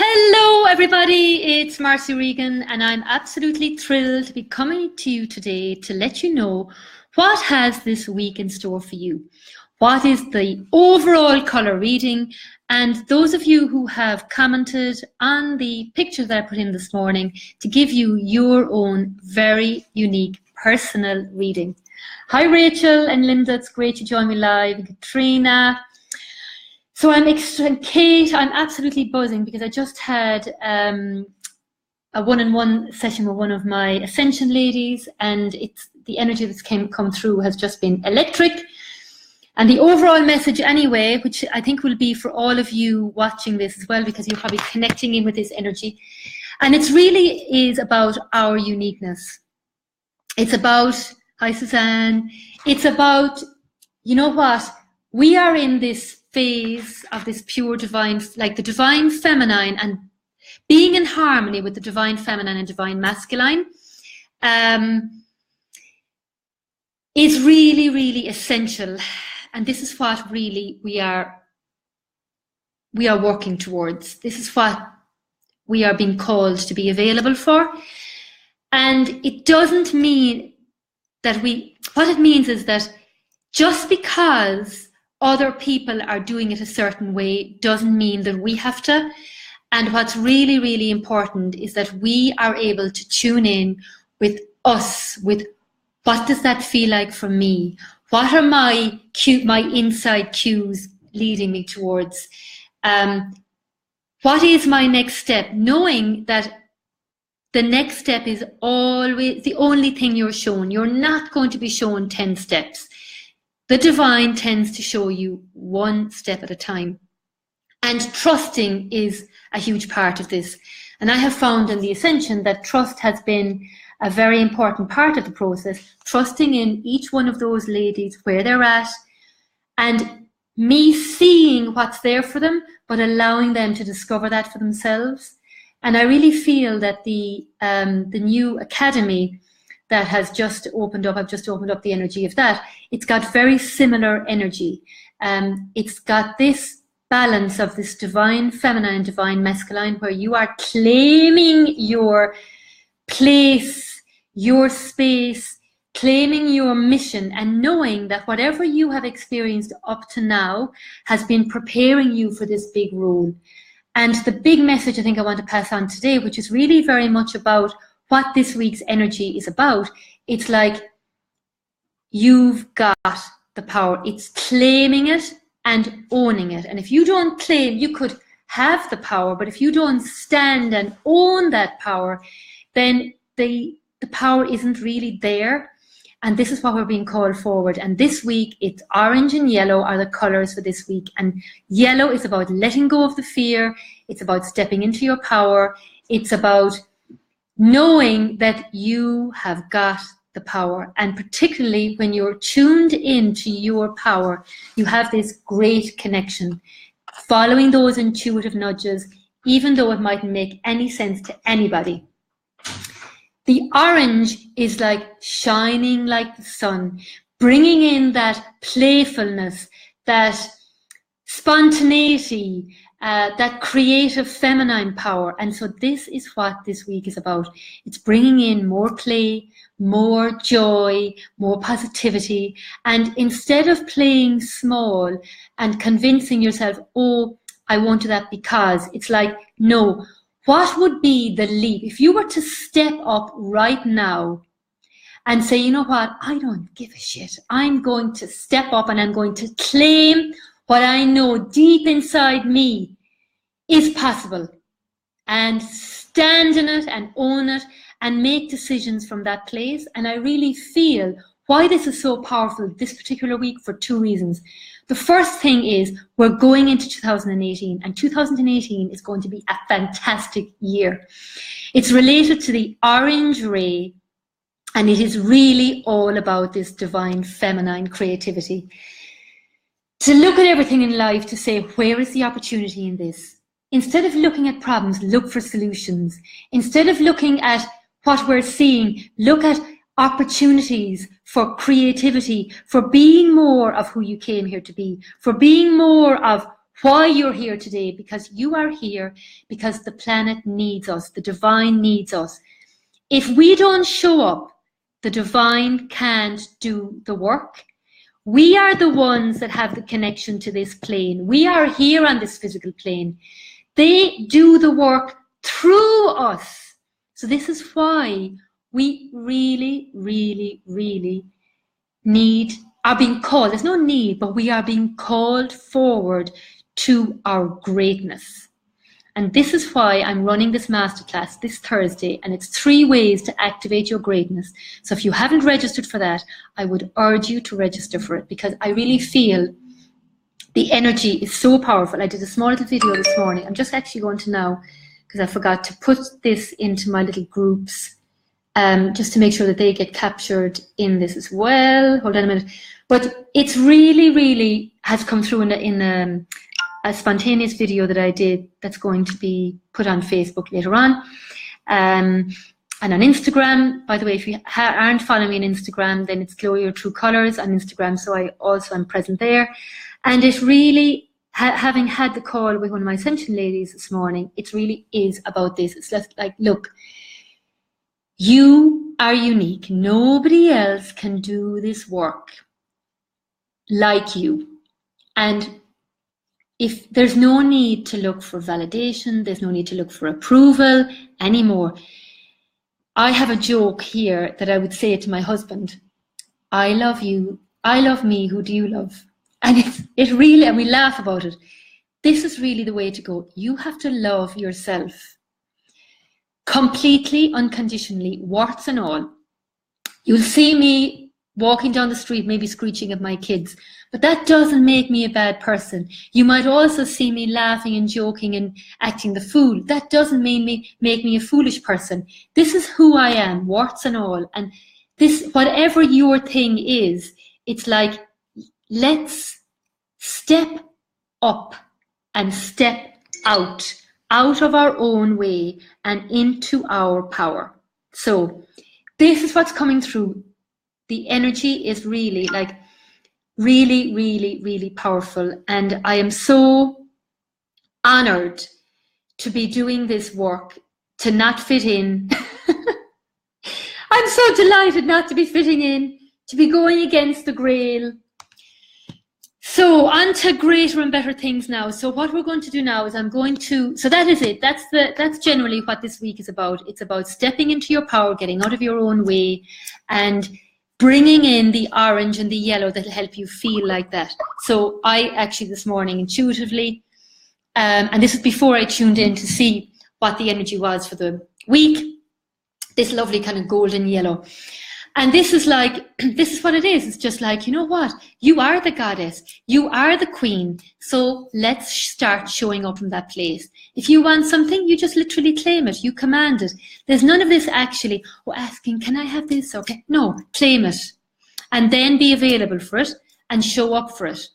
Hello everybody, it's Marcy Regan and I'm absolutely thrilled to be coming to you today to let you know what has this week in store for you. What is the overall colour reading, and those of you who have commented on the picture that I put in this morning to give you your own very unique personal reading. Hi Rachel and Linda, it's great to join me live, and Katrina. So Kate, I'm absolutely buzzing because I just had a one-on-one session with one of my Ascension ladies, and it's the energy that's come through has just been electric. And the overall message anyway, which I think will be for all of you watching this as well, because you're probably connecting in with this energy. And it really is about our uniqueness. It's about, hi Suzanne, it's about, you know what, we are in this phase of this pure divine, like the divine feminine, and being in harmony with the divine feminine and divine masculine is really, really essential. And this is what really we are working towards. This is what we are being called to be available for. And it doesn't mean that what it means is that just because other people are doing it a certain way doesn't mean that we have to. And what's really, really important is that we are able to tune in with us, with what does that feel like for me? What are my inside cues leading me towards? What is my next step? Knowing that the next step is always the only thing you're shown. You're not going to be shown 10 steps. The divine tends to show you one step at a time. And trusting is a huge part of this. And I have found in the Ascension that trust has been a very important part of the process, trusting in each one of those ladies where they're at, and me seeing what's there for them, but allowing them to discover that for themselves. And I really feel that the new academy that has just opened up, I've just opened up the energy of that, it's got very similar energy. It's got this balance of this divine feminine and divine masculine, where you are claiming your place, your space, claiming your mission, and knowing that whatever you have experienced up to now has been preparing you for this big role. And the big message I think I want to pass on today, which is really very much about what this week's energy is about, it's like you've got the power. It's claiming it and owning it. And if you don't claim, you could have the power, but if you don't stand and own that power, then the power isn't really there. And this is what we're being called forward. And this week, it's orange and yellow are the colors for this week. And yellow is about letting go of the fear. It's about stepping into your power. It's about knowing that you have got the power. And particularly when you're tuned into your power, you have this great connection, following those intuitive nudges, even though it mightn't make any sense to anybody. The orange is like shining like the sun, bringing in that playfulness, that spontaneity, that creative feminine power. And so this is what this week is about. It's bringing in more play, more joy, more positivity. And instead of playing small and convincing yourself, oh, I won't do that because, it's like, no, what would be the leap? If you were to step up right now and say, you know what, I don't give a shit. I'm going to step up and I'm going to claim what I know deep inside me is possible, and stand in it and own it and make decisions from that place. And I really feel why this is so powerful this particular week for two reasons. The first thing is we're going into 2018, and 2018 is going to be a fantastic year. It's related to the orange ray, and it is really all about this divine feminine creativity. To look at everything in life, to say, where is the opportunity in this? Instead of looking at problems, look for solutions. Instead of looking at what we're seeing, look at opportunities for creativity, for being more of who you came here to be, for being more of why you're here today, because you are here because the planet needs us, the divine needs us. If we don't show up, the divine can't do the work. We are the ones that have the connection to this plane. We are here on this physical plane. They do the work through us. So this is why we really, really, really are being called. There's no need, but we are being called forward to our greatness. And this is why I'm running this masterclass this Thursday, and it's 3 ways to activate your greatness. So if you haven't registered for that, I would urge you to register for it, because I really feel the energy is so powerful. I did a small little video this morning. I'm just actually going to now, because I forgot to put this into my little groups, just to make sure that they get captured in this as well. Hold on a minute. But it's really, really has come through in a spontaneous video that I did that's going to be put on Facebook later on, and on Instagram. By the way, if you aren't following me on Instagram, then it's Glow Your True Colors on Instagram, so I also am present there. And it really, having had the call with one of my Ascension ladies this morning, it really is about this. It's just like, look, you are unique. Nobody else can do this work like you. And if there's no need to look for validation, there's no need to look for approval anymore. I have a joke here that I would say to my husband: I love you, I love me, who do you love? And it really, and we laugh about it. This is really the way to go. You have to love yourself completely, unconditionally, warts and all. You'll see me walking down the street, maybe screeching at my kids, but that doesn't make me a bad person. You might also see me laughing and joking and acting the fool. That doesn't make me a foolish person. This is who I am, warts and all. And this, whatever your thing is, it's like, let's step up and step out of our own way and into our power. So this is what's coming through. The energy is really like, really, really, really powerful. And I am so honored to be doing this work, to not fit in. I'm so delighted not to be fitting in, to be going against the grail. So on to greater and better things now. So what we're going to do now is so that is it. That's generally what this week is about. It's about stepping into your power, getting out of your own way, and bringing in the orange and the yellow that'll help you feel like that. So I actually this morning intuitively, and this is before I tuned in to see what the energy was for the week, this lovely kind of golden yellow. And this is like, this is what it is. It's just like, you know what? You are the goddess. You are the queen. So let's start showing up from that place. If you want something, you just literally claim it. You command it. There's none of this actually, asking, can I have this? Okay. No, claim it. And then be available for it and show up for it.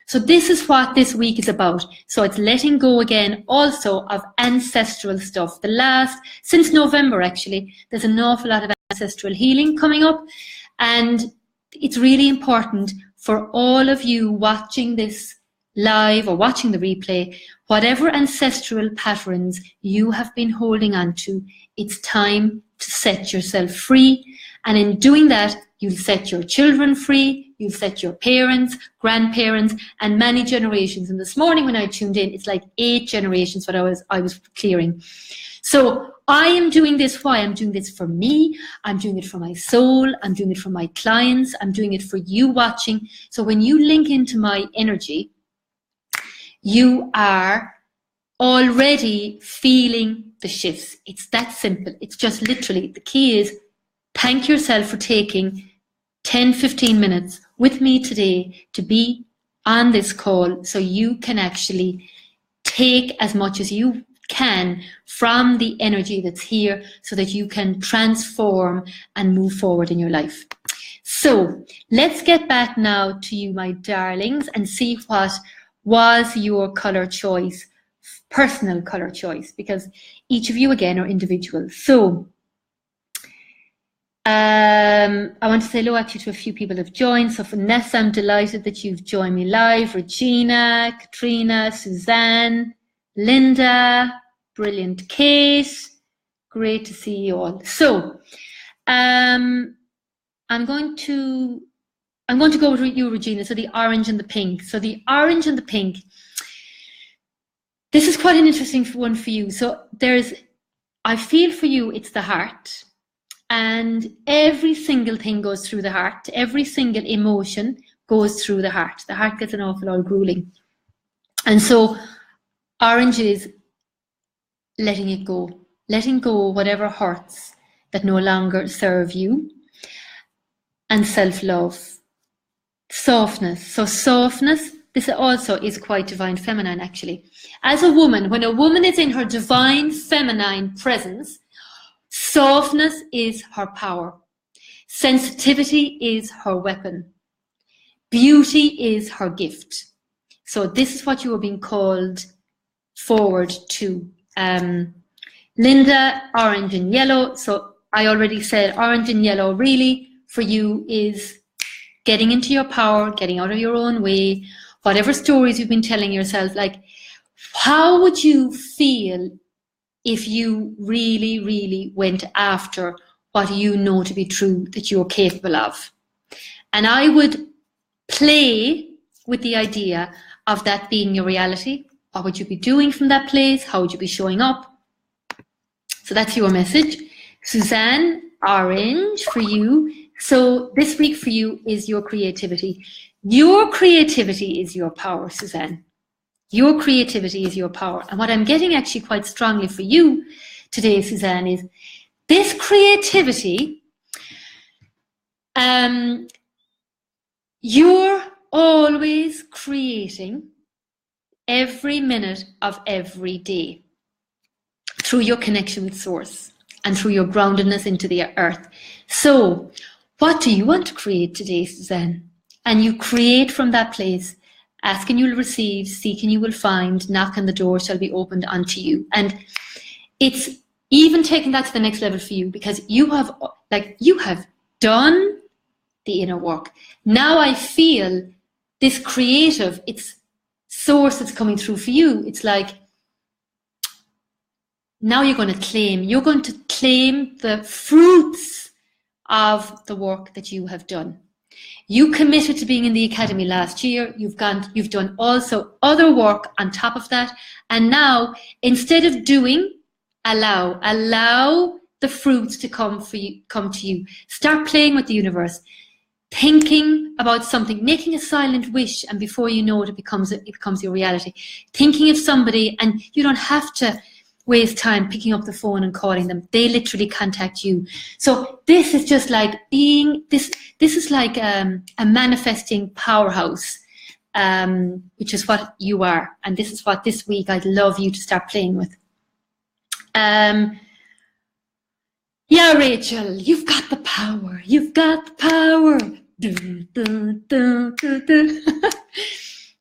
So this is what this week is about. So it's letting go again also of ancestral stuff. Since November actually, there's an awful lot of ancestral healing coming up. And it's really important for all of you watching this live or watching the replay, whatever ancestral patterns you have been holding on to, it's time to set yourself free. And in doing that, you'll set your children free, you'll set your parents, grandparents, and many generations. And this morning when I tuned in, it's like 8 generations what I was clearing. So I am doing this. Why? I'm doing this for me. I'm doing it for my soul. I'm doing it for my clients. I'm doing it for you watching. So when you link into my energy, you are already feeling the shifts. It's that simple. It's just literally, the key is thank yourself for taking 10, 15 minutes with me today to be on this call so you can actually take as much as you can from the energy that's here so that you can transform and move forward in your life. So let's get back now to you, my darlings, and see what was your color choice, personal color choice, because each of you again are individual. So I want to say hello actually to a few people have joined. So Vanessa, I'm delighted that you've joined me live. Regina, Katrina, Suzanne, Linda, brilliant Kate. Great to see you all. So I'm going to go with you, Regina. So the orange and the pink. So the orange and the pink. This is quite an interesting one for you. So I feel for you, it's the heart. And every single thing goes through the heart. Every single emotion goes through the heart. The heart gets an awful lot grueling. And so orange is letting it go. Letting go whatever hurts that no longer serve you. And self-love. Softness. So softness, this also is quite divine feminine actually. As a woman, when a woman is in her divine feminine presence, softness is her power. Sensitivity is her weapon. Beauty is her gift. So this is what you are being called forward to. Linda, orange and yellow. So I already said orange and yellow really for you is getting into your power, getting out of your own way, whatever stories you've been telling yourself. Like, how would you feel if you really, really went after what you know to be true, that you're capable of? And I would play with the idea of that being your reality. What would you be doing from that place? How would you be showing up? So that's your message. Suzanne, orange for you. So this week for you is your creativity. Your creativity is your power, Suzanne. Your creativity is your power. And what I'm getting actually quite strongly for you today, Suzanne, is this creativity, you're always creating every minute of every day through your connection with Source and through your groundedness into the earth. So what do you want to create today, Suzanne? And you create from that place. Ask and you will receive, seek and you will find, knock and the door shall be opened unto you. And it's even taking that to the next level for you, because you have done the inner work. Now I feel this creative, it's Source that's coming through for you. It's like, now you're going to claim the fruits of the work that you have done. You committed to being in the academy last year. You've done also other work on top of that. And now, instead of doing, allow the fruits to come to you. Start playing with the universe, thinking about something, making a silent wish, and before you know it, it becomes your reality. Thinking of somebody, and you don't have to waste time picking up the phone and calling them. They literally contact you. So this is just like this is like a manifesting powerhouse, which is what you are. And this is what this week I'd love you to start playing with. Yeah, Rachel, you've got the power. You've got the power.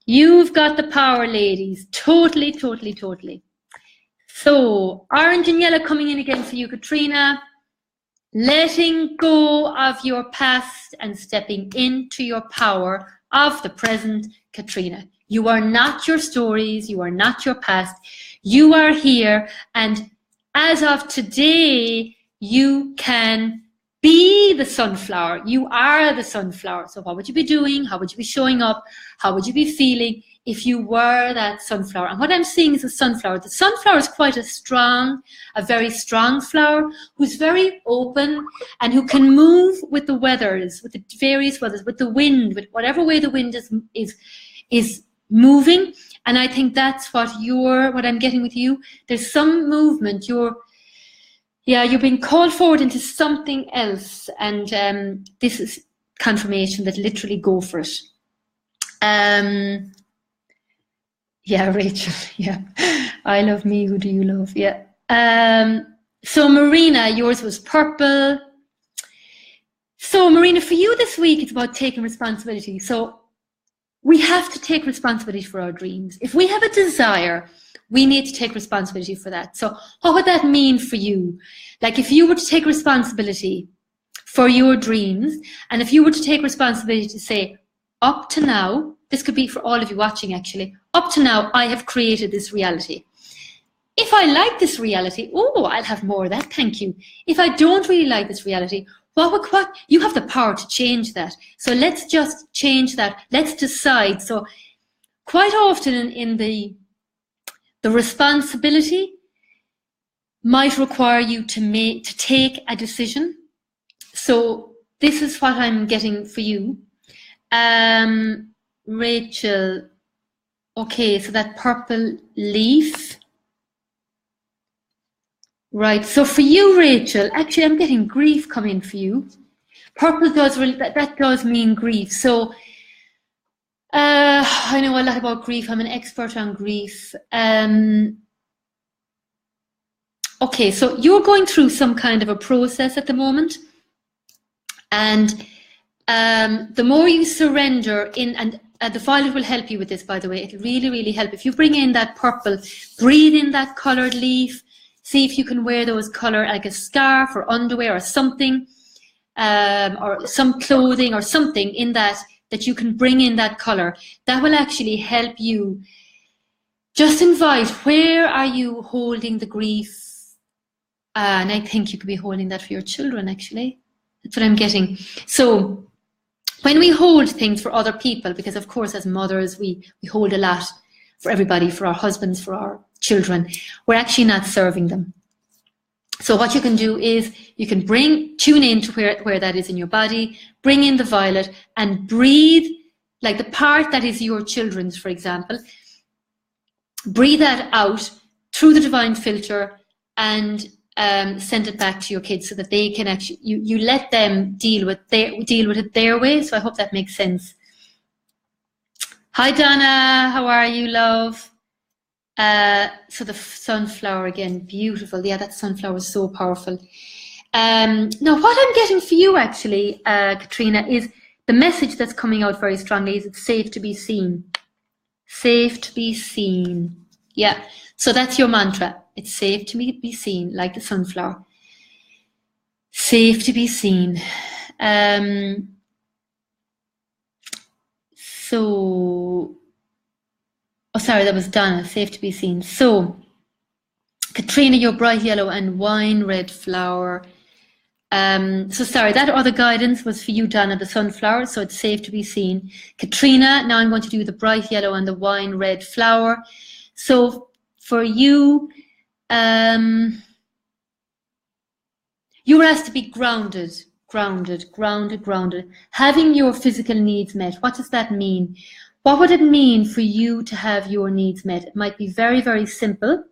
You've got the power, ladies. Totally, totally, totally. So, orange and yellow coming in again for you, Katrina. Letting go of your past and stepping into your power of the present, Katrina. You are not your stories. You are not your past. You are here. And as of today, you can be the sunflower. You are the sunflower. So what would you be doing? How would you be showing up? How would you be feeling if you were that sunflower? And what I'm seeing is a sunflower. The sunflower is quite a very strong flower, who's very open and who can move with the weathers, with the various weathers, with the wind, with whatever way the wind is moving. And I think that's what I'm getting with you. There's some movement. You're being called forward into something else. And this is confirmation that literally go for it. Yeah, Rachel, yeah. I love me, who do you love? Yeah. So Marina, yours was purple. So Marina, for you this week, it's about taking responsibility. So we have to take responsibility for our dreams. If we have a desire, we need to take responsibility for that. So what would that mean for you? Like if you were to take responsibility for your dreams. And if you were to take responsibility to say, up to now, this could be for all of you watching actually, up to now, I have created this reality. If I like this reality, oh, I'll have more of that, thank you. If I don't really like this reality, what? You have the power to change that. So let's just change that. Let's decide. So quite often in the responsibility might require you to take a decision. So this is what I'm getting for you. Rachel, okay, so that purple leaf. Right, so for you, Rachel, actually I'm getting grief coming for you. Purple does really, that does mean grief. So I know a lot about grief. I'm an expert on grief. Okay, so you're going through some kind of a process at the moment, and the more you surrender in, and the violet will help you with this, by the way. It'll really, really help. If you bring in that purple, breathe in that coloured leaf. See if you can wear those colour, like a scarf or underwear or something, or some clothing or something in that you can bring in that colour. That will actually help you. Just invite, where are you holding the grief? And I think you could be holding that for your children, actually. That's what I'm getting. So when we hold things for other people, because of course as mothers we hold a lot for everybody, for our husbands, for our children, we're actually not serving them. So what you can do is you can tune in to where that is in your body, bring in the violet and breathe, like the part that is your children's, for example, breathe that out through the divine filter and send it back to your kids so that they can actually, you let them deal with it their way. So I hope that makes sense. Hi Donna, how are you, love? So the sunflower again, beautiful. Yeah, that sunflower is so powerful. Now what I'm getting for you actually, Katrina, is the message that's coming out very strongly is it's safe to be seen. Safe to be seen. Yeah, so that's your mantra. It's safe to be seen, like the sunflower. Safe to be seen. Oh, sorry, that was Donna. Safe to be seen. So, Katrina, your bright yellow and wine red flower. So sorry, that other guidance was for you, Donna, the sunflower. So it's safe to be seen. Katrina, now I'm going to do the bright yellow and the wine red flower. So for you, you were asked to be grounded. Having your physical needs met. What does that mean? What would it mean for you to have your needs met? It might be very, very simple.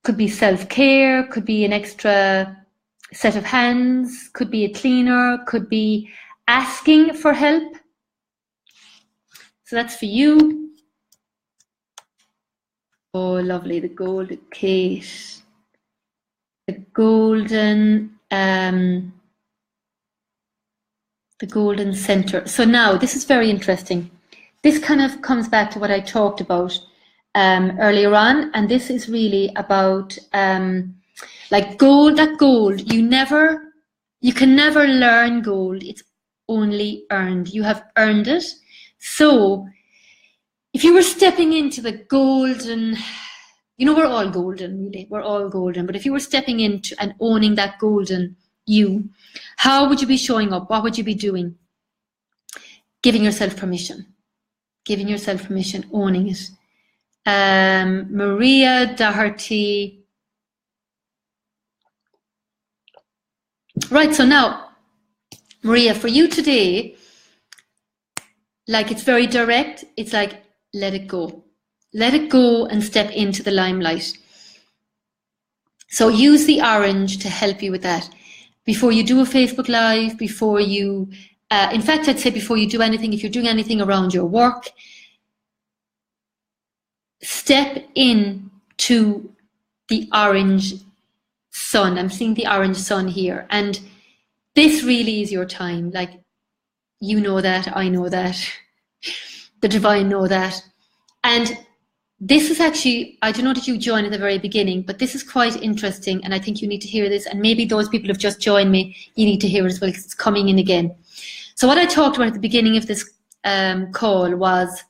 Could be self-care, could be an extra set of hands, could be a cleaner, could be asking for help. So that's for you. Oh, lovely, the golden Kate. The golden center. So now this is very interesting. This kind of comes back to what I talked about earlier on, and this is really about like gold. That gold, you can never learn gold. It's only earned. You have earned it. So if you were stepping into the golden, you know, we're all golden, really. We're all golden. But if you were stepping into and owning that golden you, how would you be showing up? What would you be doing? Giving yourself permission. Giving yourself permission, owning it. Maria Doherty. Right, so now, Maria, for you today, like it's very direct. It's like, let it go. Let it go and step into the limelight. So use the orange to help you with that. Before you do a Facebook Live, before you, in fact, I'd say before you do anything, if you're doing anything around your work, step in to the orange sun. I'm seeing the orange sun here. And this really is your time. Like, you know that, I know that, the divine know that. And this is actually, I don't know that you joined at the very beginning, but this is quite interesting, and I think you need to hear this, and maybe those people who have just joined me, you need to hear it as well, because it's coming in again. So what I talked about at the beginning of this call was,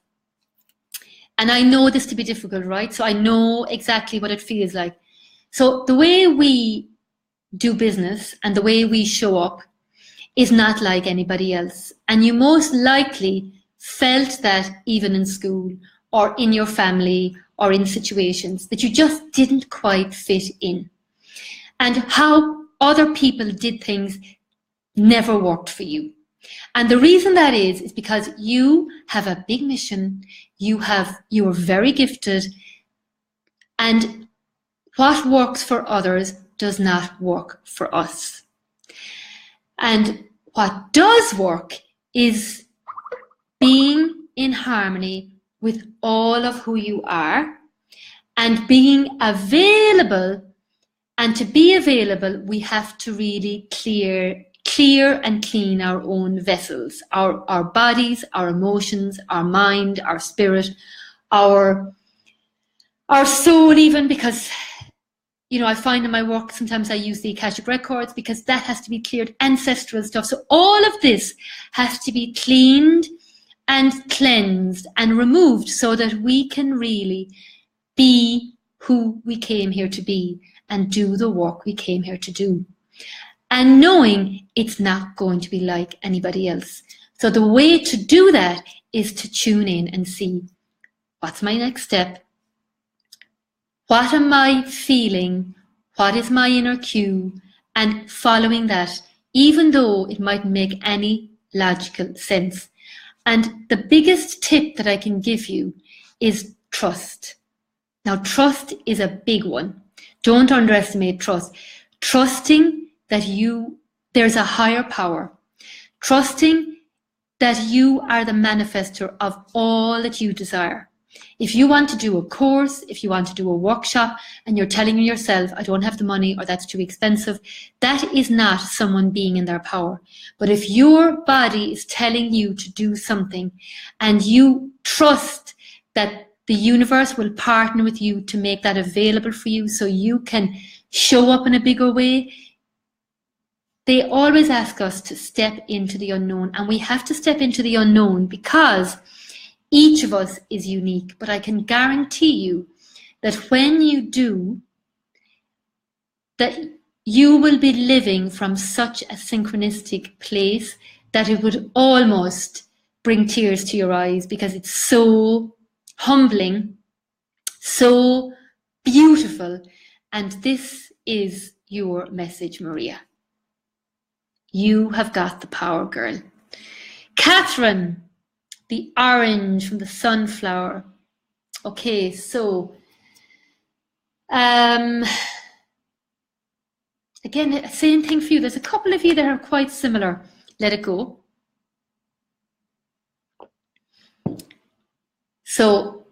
and I know this to be difficult, right? So I know exactly what it feels like. So the way we do business and the way we show up is not like anybody else. And you most likely felt that even in school or in your family or in situations that you just didn't quite fit in. And how other people did things never worked for you. And the reason that is because you have a big mission, you are very gifted, and what works for others does not work for us. And what does work is being in harmony with all of who you are and being available. And to be available, we have to really clear and clean our own vessels, our bodies, our emotions, our mind, our spirit, our soul even, because, you know, I find in my work, sometimes I use the Akashic Records because that has to be cleared, ancestral stuff. So all of this has to be cleaned and cleansed and removed so that we can really be who we came here to be and do the work we came here to do. And knowing it's not going to be like anybody else. So the way to do that is to tune in and see, what's my next step? What am I feeling? What is my inner cue? And following that, even though it mightn't make any logical sense. And the biggest tip that I can give you is trust. Now, trust is a big one. Don't underestimate trust. Trusting that there's a higher power. Trusting that you are the manifester of all that you desire. If you want to do a course, if you want to do a workshop, and you're telling yourself, I don't have the money or that's too expensive, that is not someone being in their power. But if your body is telling you to do something and you trust that the universe will partner with you to make that available for you so you can show up in a bigger way, they always ask us to step into the unknown. And we have to step into the unknown because each of us is unique. But I can guarantee you that when you do, that you will be living from such a synchronistic place that it would almost bring tears to your eyes, because it's so humbling, so beautiful. And this is your message, Maria. You have got the power, girl. Catherine, the orange from the sunflower. Okay, so again, same thing for you. There's a couple of you that are quite similar. Let it go. So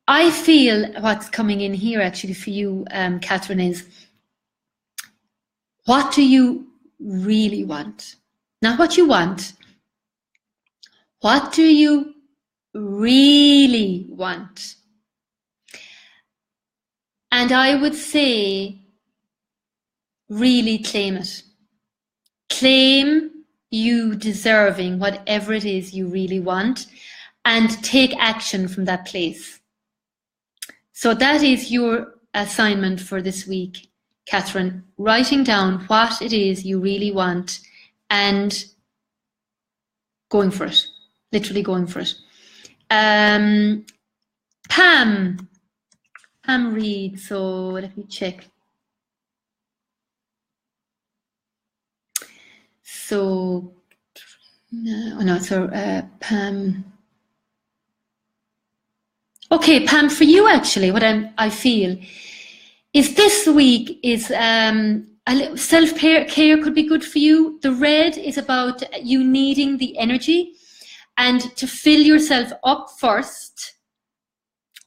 I feel what's coming in here actually for you, Catherine, is, what do you really want? Not what you want. What do you really want? And I would say, really claim it. Claim you deserving whatever it is you really want and take action from that place. So that is your assignment for this week, Catherine, writing down what it is you really want and going for it, literally going for it. Pam Reed, so let me check. So, Pam. Okay, Pam, for you actually, what I feel is this week is a little self-care could be good for you. The red is about you needing the energy and to fill yourself up first,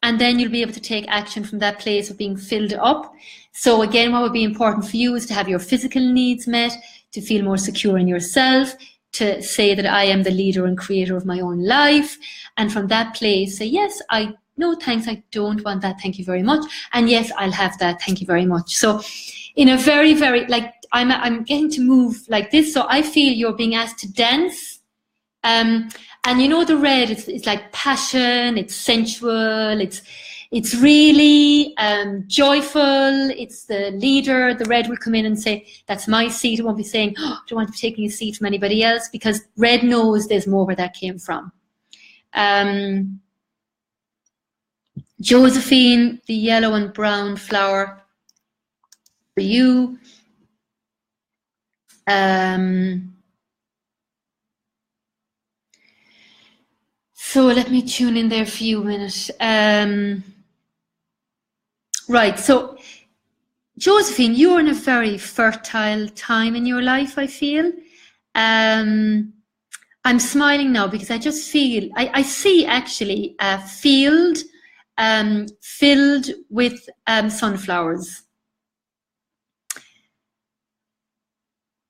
and then you'll be able to take action from that place of being filled up. So again, what would be important for you is to have your physical needs met, to feel more secure in yourself, to say that I am the leader and creator of my own life. And from that place, say, yes, no, thanks, I don't want that, thank you very much. And yes, I'll have that, thank you very much. So in a very, very, like, I'm getting to move like this. So I feel you're being asked to dance. And you know, the red, it's like passion, it's sensual, it's really joyful. It's the leader. The red will come in and say, that's my seat. It won't be saying, oh, I don't want to be taking a seat from anybody else, because red knows there's more where that came from. Josephine, the yellow and brown flower for you. So let me tune in there for you a minute. Right, so Josephine, you're in a very fertile time in your life, I feel. I'm smiling now because I just feel, I see actually a field filled with sunflowers.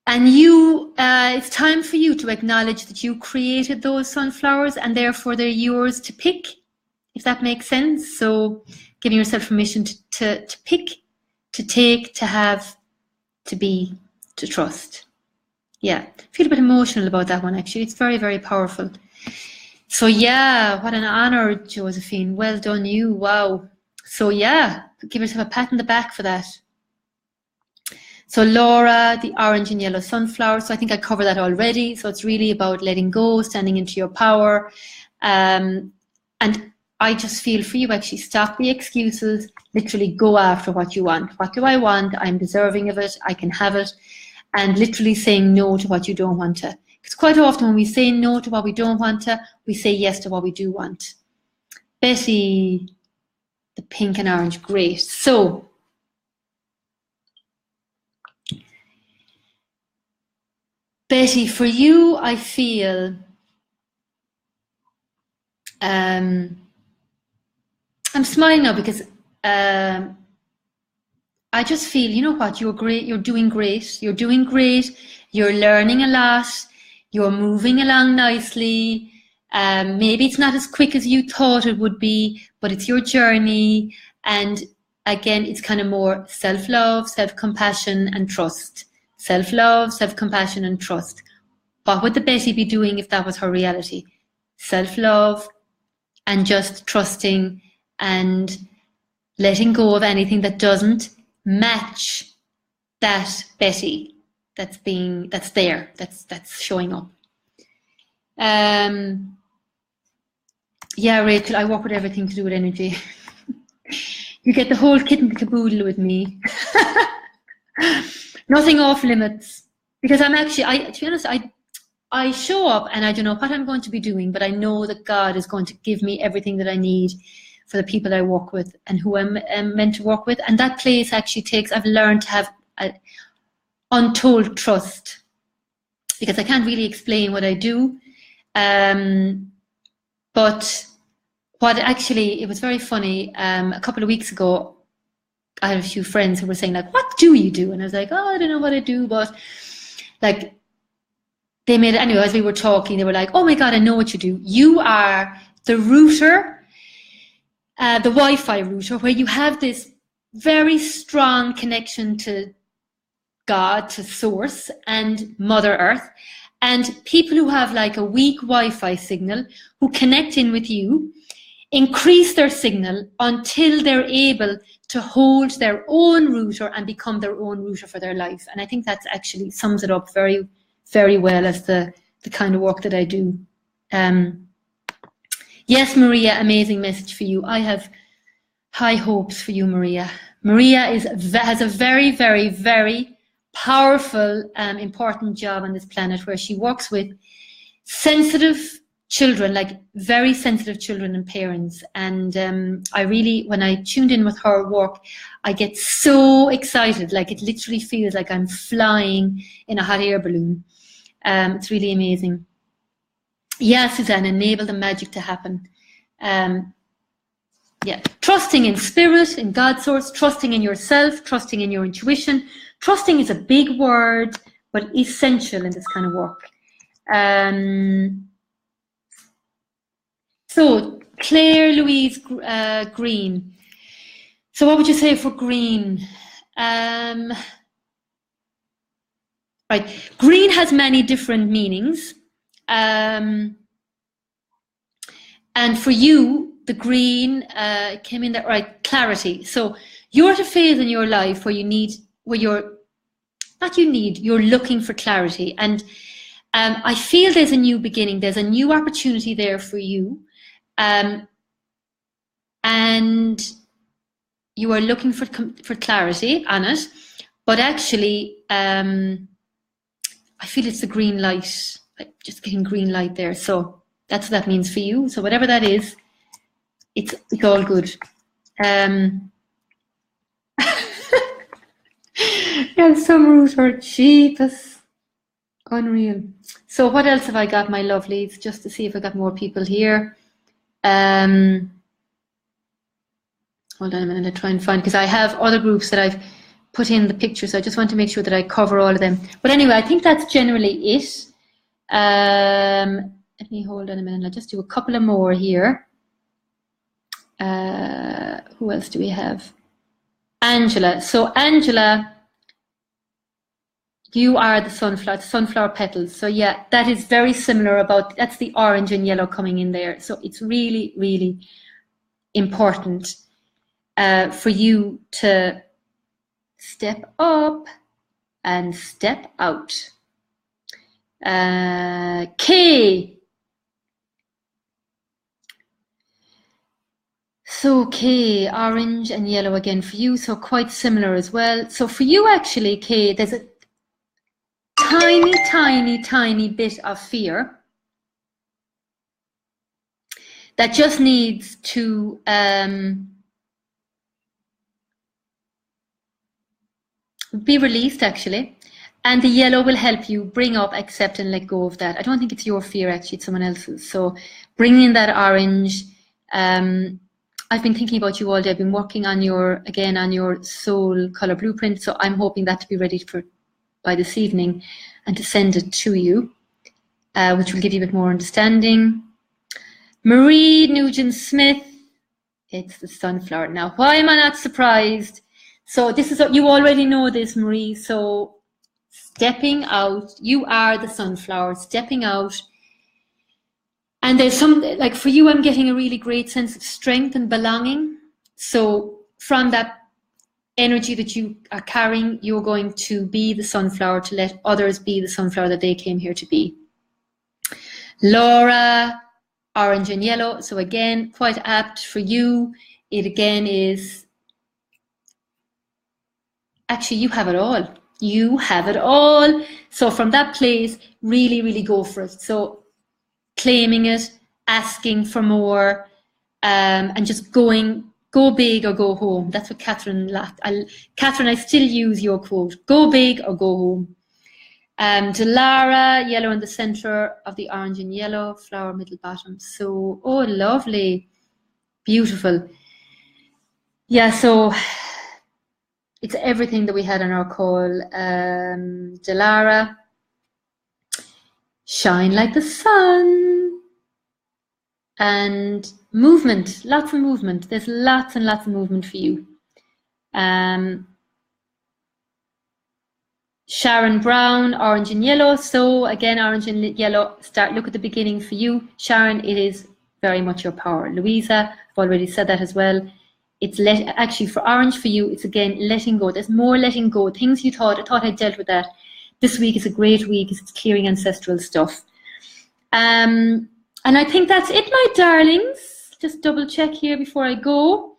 And it's time for you to acknowledge that you created those sunflowers and therefore they're yours to pick, if that makes sense. So giving yourself permission to pick, to take, to have, to be, to trust. Yeah, I feel a bit emotional about that one, actually. It's very, very powerful. So yeah, what an honor, Josephine. Well done, you. Wow. So yeah, give yourself a pat on the back for that. So Laura, the orange and yellow sunflower. So I think I covered that already. So it's really about letting go, standing into your power. And I just feel for you, actually, stop the excuses, literally go after what you want. What do I want? I'm deserving of it. I can have it. And literally saying no to what you don't want to. Because quite often when we say no to what we don't want to, we say yes to what we do want. Betty, the pink and orange, great. So, Betty, for you, I feel I'm smiling now because I just feel, you know what, you're great, you're doing great, you're learning a lot, you're moving along nicely. Maybe it's not as quick as you thought it would be, but it's your journey. And again, it's kind of more self-love, self-compassion and trust. Self-love, self-compassion and trust. What would the Betty be doing if that was her reality? Self-love and just trusting and letting go of anything that doesn't match that Betty that's there, that's showing up. Yeah, Rachel, I work with everything to do with energy. You get the whole kit and caboodle with me. Nothing off limits, because I'm actually, to be honest, I show up and I don't know what I'm going to be doing, but I know that God is going to give me everything that I need for the people I work with and who I'm meant to work with. And that place actually I've learned to have an untold trust, because I can't really explain what I do. But what actually, it was very funny, a couple of weeks ago, I had a few friends who were saying, like, what do you do? And I was like, oh, I don't know what I do, but like, they made it, anyway, as we were talking, they were like, oh my God, I know what you do. You are the router, the Wi-Fi router, where you have this very strong connection to God, to Source and Mother Earth, and people who have like a weak Wi-Fi signal, who connect in with you, increase their signal until they're able to hold their own router and become their own router for their life. And I think that's actually sums it up very, very well as the kind of work that I do. Yes, Maria, amazing message for you. I have high hopes for you, Maria. Maria has a very, very, very powerful, important job on this planet, where she works with sensitive children, like very sensitive children and parents. And I really, when I tuned in with her work, I get so excited. Like, it literally feels like I'm flying in a hot air balloon. It's really amazing. Yeah, Suzanne, enable the magic to happen. Yeah, trusting in spirit, in God's source, trusting in yourself, trusting in your intuition. Trusting is a big word, but essential in this kind of work. So Claire Louise Green. So what would you say for green? Right, green has many different meanings. And for you, the green came in that, right, clarity. So you're at a phase in your life where you're looking for clarity. And I feel there's a new beginning, there's a new opportunity there for you. And you are looking for clarity on it. But actually, I feel it's the green light. I'm just getting green light there. So that's what that means for you. So whatever that is, it's all good. Yeah, some roots are cheapest. Unreal. So what else have I got, my lovelies? Just to see if I got more people here. Hold on a minute, I'll try and find, because I have other groups that I've put in the picture, so I just want to make sure that I cover all of them. But anyway, I think that's generally it. Let me hold on a minute, I'll just do a couple of more here. Who else do we have? Angela. So Angela, you are the sunflower petals. So yeah, that is very similar that's the orange and yellow coming in there. So it's really, really important for you to step up and step out. K. So K, orange and yellow again for you, so quite similar as well. So for you actually, K, there's a tiny, tiny, tiny bit of fear that just needs to be released actually. And the yellow will help you bring up, accept and let go of that. I don't think it's your fear actually, it's someone else's. So bring in that orange. I've been thinking about you all day. I've been working on your soul color blueprint. So I'm hoping that to be ready by this evening and to send it to you, which will give you a bit more understanding. Marie Nugent-Smith, it's the sunflower. Now, why am I not surprised? So this is what you already know this, Marie. So stepping out, you are the sunflower, stepping out. And there's like for you, I'm getting a really great sense of strength and belonging. So from that energy that you are carrying, you're going to be the sunflower to let others be the sunflower that they came here to be. Laura, orange and yellow. So again, quite apt for you. It again is, actually you have it all. You have it all. So from that place, really, really go for it. So claiming it, asking for more, and just go big or go home. That's what Catherine laughed. Catherine, I still use your quote, go big or go home. Delara, yellow in the center of the orange and yellow, flower middle bottom. So, oh, lovely, beautiful. Yeah, so it's everything that we had on our call. Delara, shine like the sun. And movement, lots of movement. There's lots and lots of movement for you. Sharon Brown, orange and yellow. So again, orange and yellow, look at the beginning for you. Sharon, it is very much your power. Louisa, I've already said that as well. It's actually for orange for you, it's again letting go. There's more letting go. Things I thought I'd dealt with that. This week is a great week. It's clearing ancestral stuff. And I think that's it, my darlings. Just double check here before I go.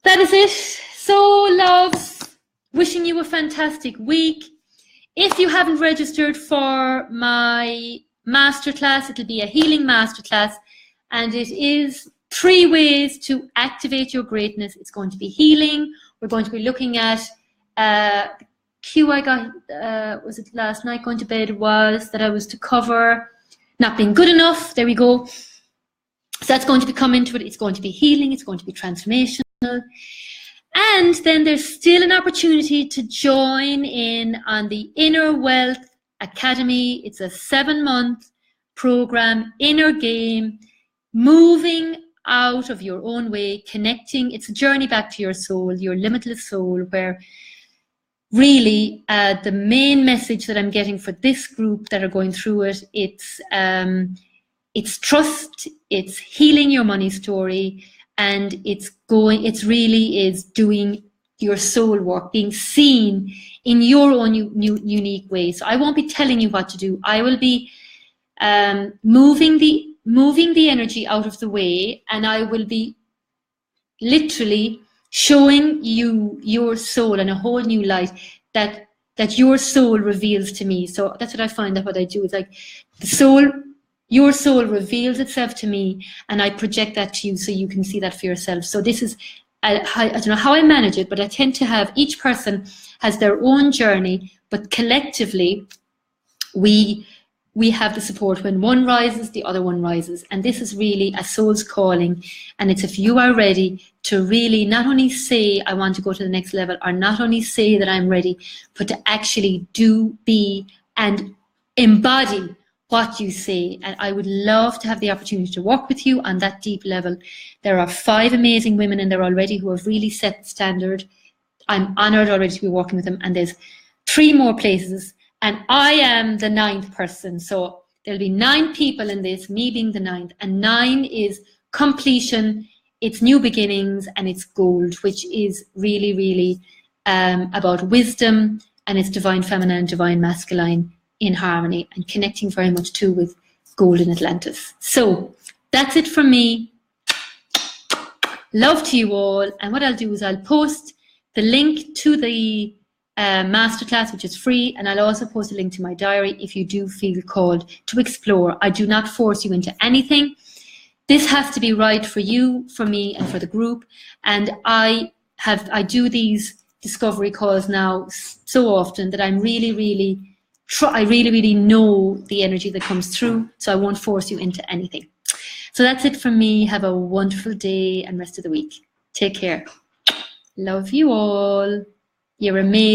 That is it. So, loves, wishing you a fantastic week. If you haven't registered for my masterclass, it'll be a healing masterclass, and it is 3 ways to activate your greatness. It's going to be healing. We're going to be looking at the cue I got, was it last night going to bed, was that I was to cover not being good enough. There we go. So that's going to come into it. It's going to be healing. It's going to be transformational. And then there's still an opportunity to join in on the Inner Wealth academy. It's a 7-month program, inner game, moving out of your own way, connecting. It's a journey back to your soul, your limitless soul, where really the main message that I'm getting for this group that are going through it, it's trust, it's healing your money story, and it's really is doing your soul work, being seen in your own unique way. So I won't be telling you what to do. I will be moving the energy out of the way, and I will be literally showing you your soul in a whole new light that your soul reveals to me. So that's what I find that what I do is like your soul reveals itself to me, and I project that to you so you can see that for yourself. So this is, I don't know how I manage it, but I tend to have each person has their own journey, but collectively we have the support. When one rises, the other one rises. And this is really a soul's calling. And it's if you are ready to really not only say, I want to go to the next level, or not only say that I'm ready, but to actually do, be, and embody what you say. And I would love to have the opportunity to work with you on that deep level. There are 5 amazing women in there already who have really set the standard. I'm honored already to be working with them. And there's 3 more places. And I am the 9th person. So there'll be 9 people in this, me being the 9th. And 9 is completion, it's new beginnings, and it's gold, which is really, really about wisdom, and it's divine feminine and divine masculine in harmony, and connecting very much too with golden Atlantis. So that's it from me. Love to you all. And what I'll do is I'll post the link to the masterclass, which is free, and I'll also post a link to my diary if you do feel called to explore. I do not force you into anything. This has to be right for you, for me, and for the group. And I do these discovery calls now so often that I'm really, really know the energy that comes through, so I won't force you into anything. So that's it from me. Have a wonderful day and rest of the week. Take care. Love you all. You're amazing.